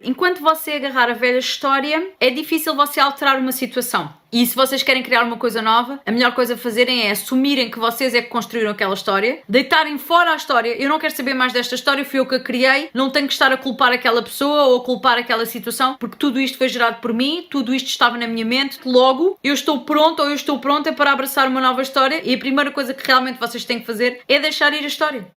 Enquanto você agarrar a velha história, é difícil você alterar uma situação. E se vocês querem criar uma coisa nova, a melhor coisa a fazerem é assumirem que vocês é que construíram aquela história, deitarem fora a história. Eu não quero saber mais desta história, fui eu que a criei, não tenho que estar a culpar aquela pessoa ou a culpar aquela situação, porque tudo isto foi gerado por mim, tudo isto estava na minha mente, logo eu estou pronto ou eu estou pronta para abraçar uma nova história e a primeira coisa que realmente vocês têm que fazer é deixar ir a história.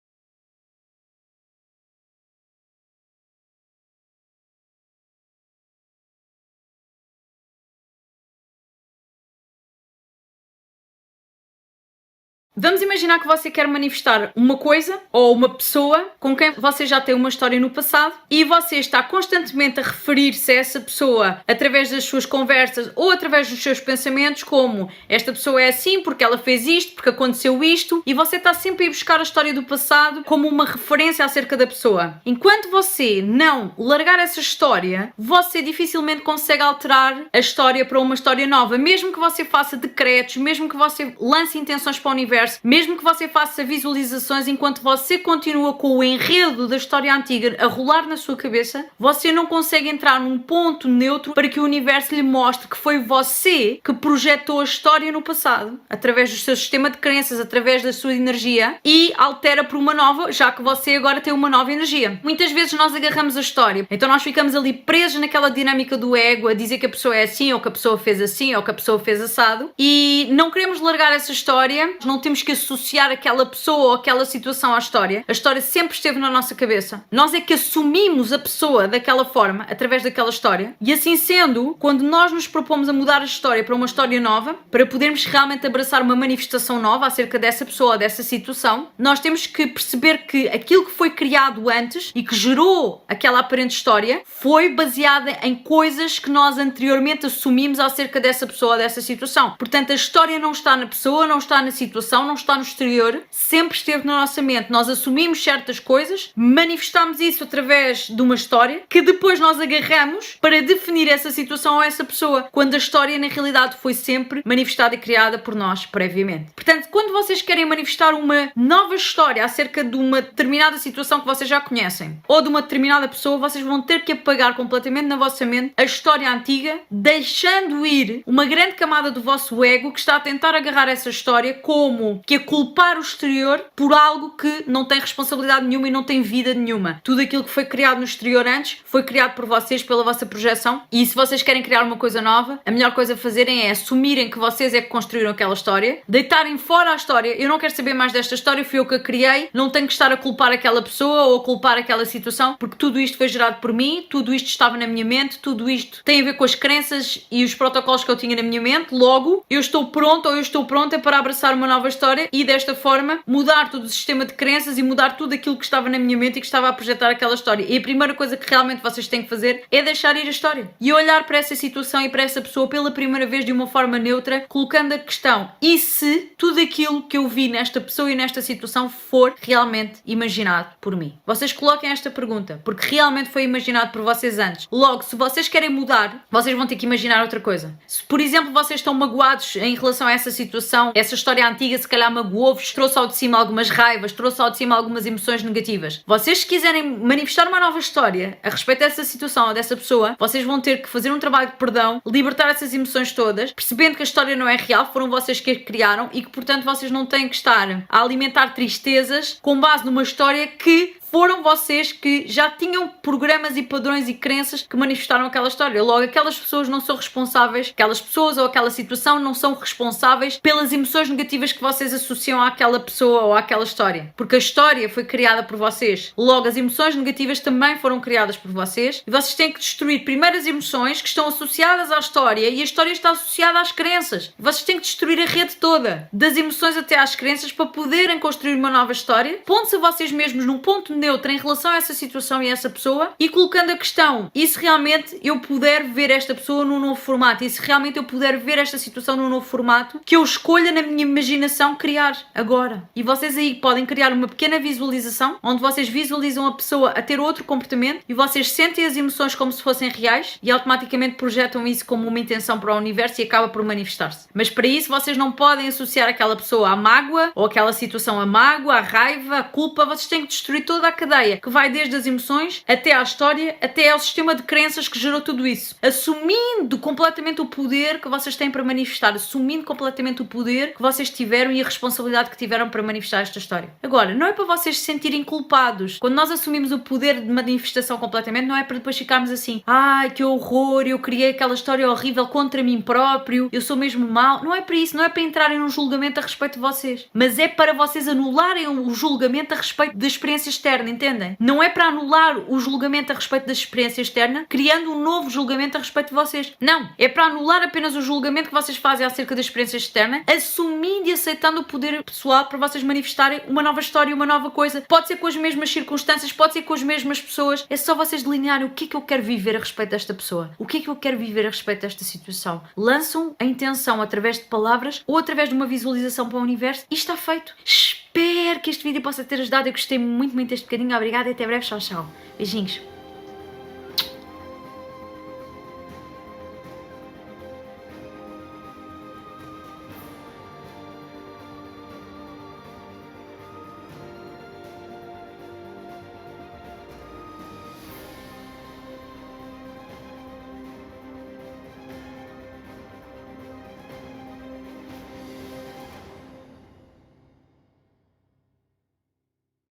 Vamos imaginar que você quer manifestar uma coisa ou uma pessoa com quem você já tem uma história no passado e você está constantemente a referir-se a essa pessoa através das suas conversas ou através dos seus pensamentos como esta pessoa é assim porque ela fez isto, porque aconteceu isto, e você está sempre a ir buscar a história do passado como uma referência acerca da pessoa. Enquanto você não largar essa história, você dificilmente consegue alterar a história para uma história nova, mesmo que você faça decretos, mesmo que você lance intenções para o universo, mesmo que você faça visualizações, enquanto você continua com o enredo da história antiga a rolar na sua cabeça, você não consegue entrar num ponto neutro para que o universo lhe mostre que foi você que projetou a história no passado, através do seu sistema de crenças, através da sua energia, e altera por uma nova, já que você agora tem uma nova energia. Muitas vezes nós agarramos a história, então nós ficamos ali presos naquela dinâmica do ego, a dizer que a pessoa é assim, ou que a pessoa fez assim, ou que a pessoa fez assado, e não queremos largar essa história, não temos que associar aquela pessoa ou aquela situação à história. A história sempre esteve na nossa cabeça. Nós é que assumimos a pessoa daquela forma, através daquela história, e assim sendo, quando nós nos propomos a mudar a história para uma história nova, para podermos realmente abraçar uma manifestação nova acerca dessa pessoa ou dessa situação, nós temos que perceber que aquilo que foi criado antes e que gerou aquela aparente história foi baseada em coisas que nós anteriormente assumimos acerca dessa pessoa ou dessa situação. Portanto, a história não está na pessoa, não está na situação, não está no exterior, sempre esteve na nossa mente. Nós assumimos certas coisas, manifestamos isso através de uma história que depois nós agarramos para definir essa situação ou essa pessoa, quando a história na realidade foi sempre manifestada e criada por nós previamente. Portanto, quando vocês querem manifestar uma nova história acerca de uma determinada situação que vocês já conhecem ou de uma determinada pessoa, vocês vão ter que apagar completamente na vossa mente a história antiga, deixando ir uma grande camada do vosso ego que está a tentar agarrar essa história como que a culpar o exterior por algo que não tem responsabilidade nenhuma e não tem vida nenhuma. Tudo aquilo que foi criado no exterior antes foi criado por vocês, pela vossa projeção, e se vocês querem criar uma coisa nova, a melhor coisa a fazerem é assumirem que vocês é que construíram aquela história, deitarem fora a história. Eu não quero saber mais desta história, fui eu que a criei, não tenho que estar a culpar aquela pessoa ou a culpar aquela situação, porque tudo isto foi gerado por mim, tudo isto estava na minha mente, tudo isto tem a ver com as crenças e os protocolos que eu tinha na minha mente, logo eu estou pronto ou eu estou pronta para abraçar uma nova história e desta forma mudar todo o sistema de crenças e mudar tudo aquilo que estava na minha mente e que estava a projetar aquela história. E a primeira coisa que realmente vocês têm que fazer é deixar ir a história e olhar para essa situação e para essa pessoa pela primeira vez de uma forma neutra, colocando a questão: e se tudo aquilo que eu vi nesta pessoa e nesta situação for realmente imaginado por mim? Vocês coloquem esta pergunta, porque realmente foi imaginado por vocês antes. Logo, se vocês querem mudar, vocês vão ter que imaginar outra coisa. Se, por exemplo, vocês estão magoados em relação a essa situação, essa história antiga se calhar magoou-vos, trouxe ao de cima algumas raivas, trouxe ao de cima algumas emoções negativas. Vocês, se quiserem manifestar uma nova história a respeito dessa situação ou dessa pessoa, vocês vão ter que fazer um trabalho de perdão, libertar essas emoções todas, percebendo que a história não é real, foram vocês que a criaram e que, portanto, vocês não têm que estar a alimentar tristezas com base numa história que foram vocês que já tinham programas e padrões e crenças que manifestaram aquela história. Logo, aquelas pessoas não são responsáveis, aquelas pessoas ou aquela situação não são responsáveis pelas emoções negativas que vocês associam àquela pessoa ou àquela história. Porque a história foi criada por vocês. Logo, as emoções negativas também foram criadas por vocês e vocês têm que destruir primeiro as emoções que estão associadas à história e a história está associada às crenças. Vocês têm que destruir a rede toda, das emoções até às crenças, para poderem construir uma nova história, pondo-se a vocês mesmos num ponto neutra em relação a essa situação e a essa pessoa e colocando a questão: e se realmente eu puder ver esta pessoa num novo formato? E se realmente eu puder ver esta situação num novo formato que eu escolha na minha imaginação criar agora? E vocês aí podem criar uma pequena visualização onde vocês visualizam a pessoa a ter outro comportamento e vocês sentem as emoções como se fossem reais e automaticamente projetam isso como uma intenção para o universo e acaba por manifestar-se. Mas para isso vocês não podem associar aquela pessoa à mágoa ou aquela situação à mágoa, à raiva, à culpa. Vocês têm que destruir toda cadeia que vai desde as emoções até à história, até ao sistema de crenças que gerou tudo isso. Assumindo completamente o poder que vocês têm para manifestar, assumindo completamente o poder que vocês tiveram e a responsabilidade que tiveram para manifestar esta história. Agora, não é para vocês se sentirem culpados. Quando nós assumimos o poder de manifestação completamente, não é para depois ficarmos assim, ai que horror, eu criei aquela história horrível contra mim próprio, eu sou mesmo mau. Não é para isso, não é para entrarem num julgamento a respeito de vocês, mas é para vocês anularem o julgamento a respeito da experiência externa, entendem? Não é para anular o julgamento a respeito da experiência externa, criando um novo julgamento a respeito de vocês. Não, é para anular apenas o julgamento que vocês fazem acerca da experiência externa, assumindo e aceitando o poder pessoal para vocês manifestarem uma nova história, uma nova coisa. Pode ser com as mesmas circunstâncias, pode ser com as mesmas pessoas, é só vocês delinearem o que é que eu quero viver a respeito desta pessoa, o que é que eu quero viver a respeito desta situação. Lançam a intenção através de palavras ou através de uma visualização para o universo e está feito. Espero que este vídeo possa ter ajudado. Eu gostei muito deste bocadinho. Obrigada e até breve. Tchau, tchau. Beijinhos.